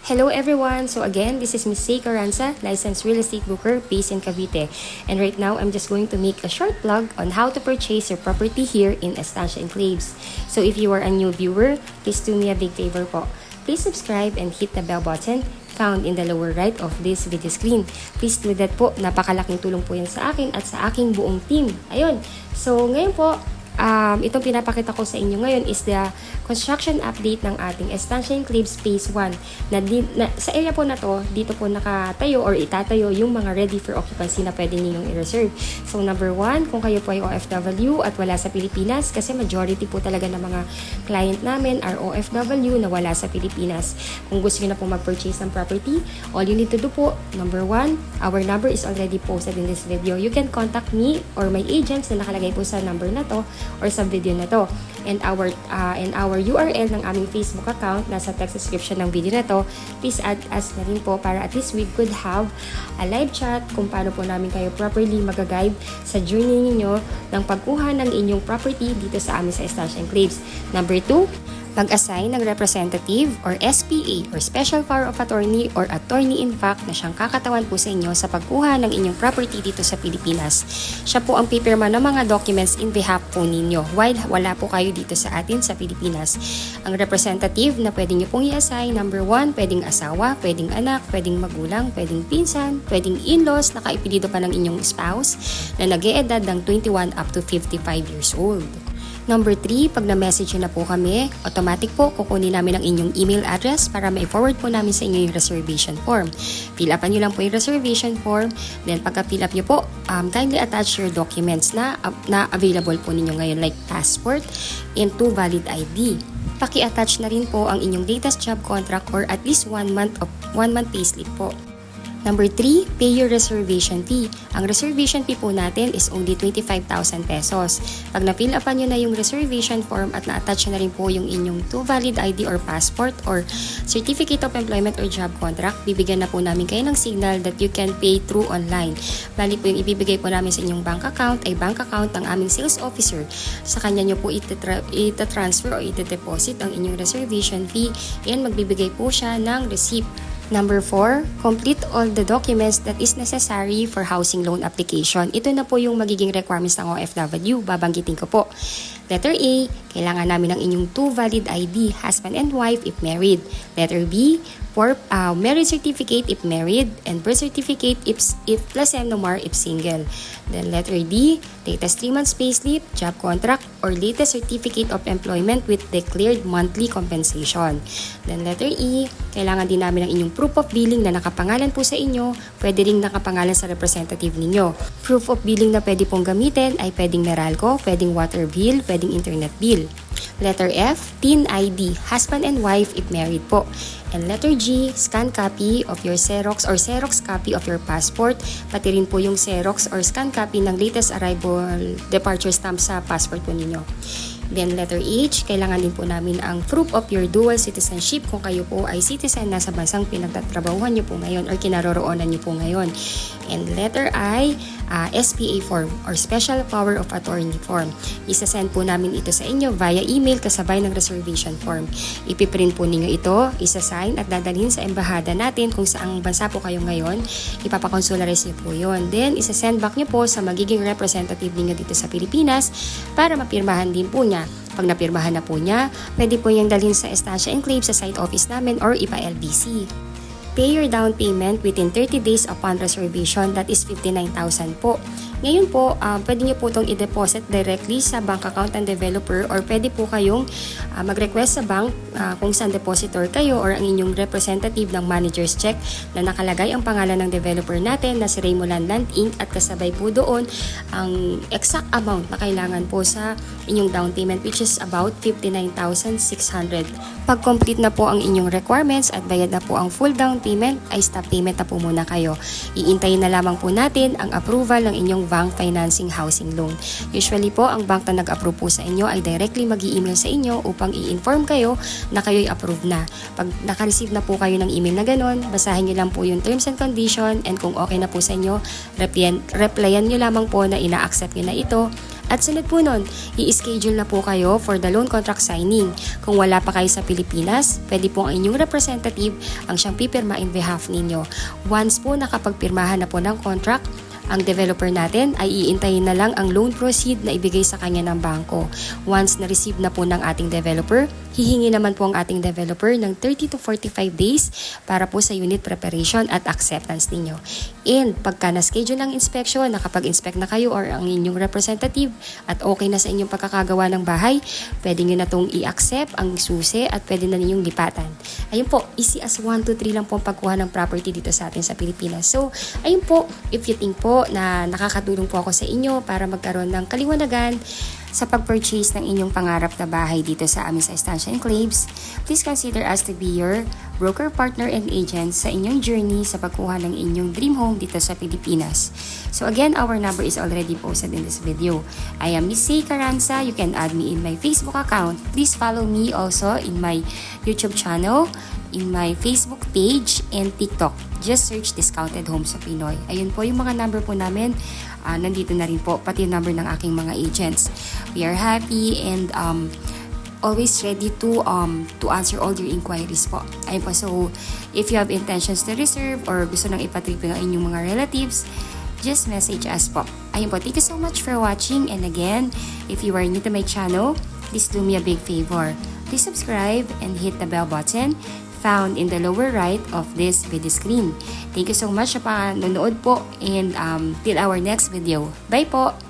Hello everyone! So again, this is Ms. Say Carranza, licensed real estate broker based in Cavite. And right now, I'm just going to make a short vlog on how to purchase your property here in Estancia Enclaves. So if you are a new viewer, please do me a big favor po. Please subscribe and hit the bell button found in the lower right of this video screen. Please do that po. Napakalaking tulong po yan sa akin at sa aking buong team. Ayun. So ngayon po, itong pinapakita ko sa inyo ngayon is the construction update ng ating Estancia Enclaves Phase 1 sa area po na to, dito po nakatayo or itatayo yung mga ready for occupancy na pwede ninyong i-reserve. So number 1, kung kayo po ay OFW at wala sa Pilipinas, kasi majority po talaga ng mga client namin are OFW na wala sa Pilipinas. Kung gusto nyo na po mag-purchase ng property, all you need to do po, number 1, our number is already posted in this video. You can contact me or my agents na nakalagay po sa number na to or sa video na to. And our URL ng aming Facebook account nasa text description ng video na to. Please add us na rin po para at least we could have a live chat kung paano po namin kayo properly mag-guide sa journey ninyo ng pagkuha ng inyong property dito sa amin sa Estancia Enclaves. Number 2, mag-assign ng representative or SPA or Special Power of Attorney or Attorney in Fact na siyang kakatawan po sa inyo sa pagkuha ng inyong property dito sa Pilipinas. Siya po ang pipirma ng mga documents in behalf po ninyo while wala po kayo dito sa atin sa Pilipinas. Ang representative na pwede nyo pong i-assign, number 1, pwedeng asawa, pwedeng anak, pwedeng magulang, pwedeng pinsan, pwedeng in-laws na kaipilido pa ng inyong spouse na nag-e-edad ng 21 up to 55 years old. Number 3, pag na-message na po kami, automatic po kukunin namin ang inyong email address para ma-forward po namin sa inyo yung reservation form. Fill upan nyo lang po yung reservation form. Then pagka-fill up nyo po, kindly attach your documents na available po ninyo ngayon like passport and 2 valid ID. Paki-attach na rin po ang inyong latest job contract or at least 1 month payslip po. Number 3, pay your reservation fee. Ang reservation fee po natin is only 25,000 pesos. Pag na-fill upan nyo na yung reservation form at na-attach na rin po yung inyong 2 valid ID or passport or certificate of employment or job contract, bibigyan na po namin kayo ng signal that you can pay through online. Bali po yung ibibigay po namin sa inyong bank account ay bank account ng aming sales officer. Sa kanya nyo po ita-transfer o ita-deposit ang inyong reservation fee and magbibigay po siya ng receipt. Number 4, complete all the documents that is necessary for housing loan application. Ito na po yung magiging requirements ng OFW. Babanggitin ko po. Letter A, kailangan namin ng inyong 2 valid ID, husband and wife if married. Letter B, for marriage certificate if married, and birth certificate if plus MNOMAR if single. Then letter D, latest 3 months payslip, job contract, or latest certificate of employment with declared monthly compensation. Then letter E, kailangan din namin ng inyong proof of billing na nakapangalan po sa inyo, pwede ring nakapangalan sa representative ninyo. Proof of billing na pwede pong gamitin ay pwedeng Meralco, pwedeng water bill, pwedeng internet bill. Letter F, TIN ID, husband and wife if married po. And letter G, scan copy of your Xerox or Xerox copy of your passport, pati rin po yung Xerox or scan copy ng latest arrival departure stamp sa passport po ninyo. Then letter H, kailangan din po namin ang proof of your dual citizenship kung kayo po ay citizen na sa bansang pinagtatrabahuhan nyo po ngayon or kinaroroonan nyo po ngayon. And letter I, SPA form or Special Power of Attorney form. Isasend po namin ito sa inyo via email kasabay ng reservation form. Ipiprint po ninyo ito, isasign at dadalhin sa embahada natin kung saang bansa po kayo ngayon. Ipapakonsularis nyo po yun. Then isasend back nyo po sa magiging representative ninyo dito sa Pilipinas para mapirmahan din po niya. Pag napirmahan na po niya, pwede po niyang dalhin sa Estancia Enclaves sa site office namin or ipa-LBC. Pay your down payment within 30 days upon reservation, that is 59,000 po. Ngayon po, pwede nyo po itong i-deposit directly sa bank account ng developer or pwede po kayong mag-request sa bank kung saan depositor kayo or ang inyong representative ng manager's check na nakalagay ang pangalan ng developer natin na si Raymoland Land Inc. at kasabay po doon ang exact amount na kailangan po sa inyong down payment which is about 59,600. Pag complete na po ang inyong requirements at bayad na po ang full down payment, ay stop payment na po muna kayo. Iintayin na lamang po natin ang approval ng inyong bank financing housing loan. Usually po, ang bank na nag-approve po sa inyo ay directly mag-i-email sa inyo upang i-inform kayo na kayo'y approve na. Pag naka-receive na po kayo ng email na ganon, basahin nyo lang po yung terms and condition and kung okay na po sa inyo, replyan nyo lamang po na ina-accept nyo na ito At sunod po nun, i-schedule na po kayo for the loan contract signing. Kung wala pa kayo sa Pilipinas, pwede po ang inyong representative ang siyang pipirma in behalf ninyo. Once po nakapagpirmahan na po ng contract, ang developer natin ay iintayin na lang ang loan proceed na ibigay sa kanya ng bangko. Once na-receive na po ng ating developer, hihingi naman po ang ating developer ng 30 to 45 days para po sa unit preparation at acceptance ninyo. And pagka na-schedule ng inspection, nakapag-inspect na kayo or ang inyong representative at okay na sa inyong pagkakagawa ng bahay, pwede nyo na itong i-accept ang susi at pwede na ninyong lipatan. Ayun po, easy as 1, 2, 3 lang po ang pagkuha ng property dito sa atin sa Pilipinas. So, ayun po, if you think po na nakakatulong po ako sa inyo para magkaroon ng kaliwanagan sa pag-purchase ng inyong pangarap na bahay dito sa amin sa Estancia Enclaves, please consider us to be your broker, partner, and agent sa inyong journey sa pagkuha ng inyong dream home dito sa Pilipinas. So again, our number is already posted in this video. I am Miss C. Carranza. You can add me in my Facebook account. Please follow me also in my YouTube channel, in my Facebook page, and TikTok. Just search Discounted Homes sa Pinoy. Ayun po yung mga number po namin. Nandito na rin po, pati yung number ng aking mga agents. We are happy and always ready to answer all your inquiries po. Ayun po, so if you have intentions to reserve or gusto nang ipatripin ang inyong mga relatives, just message us po. Ayun po, thank you so much for watching, and again, if you are new to my channel, please do me a big favor. Please subscribe and hit the bell button found in the lower right of this video screen. Thank you so much sa panonood po, and till our next video. Bye po!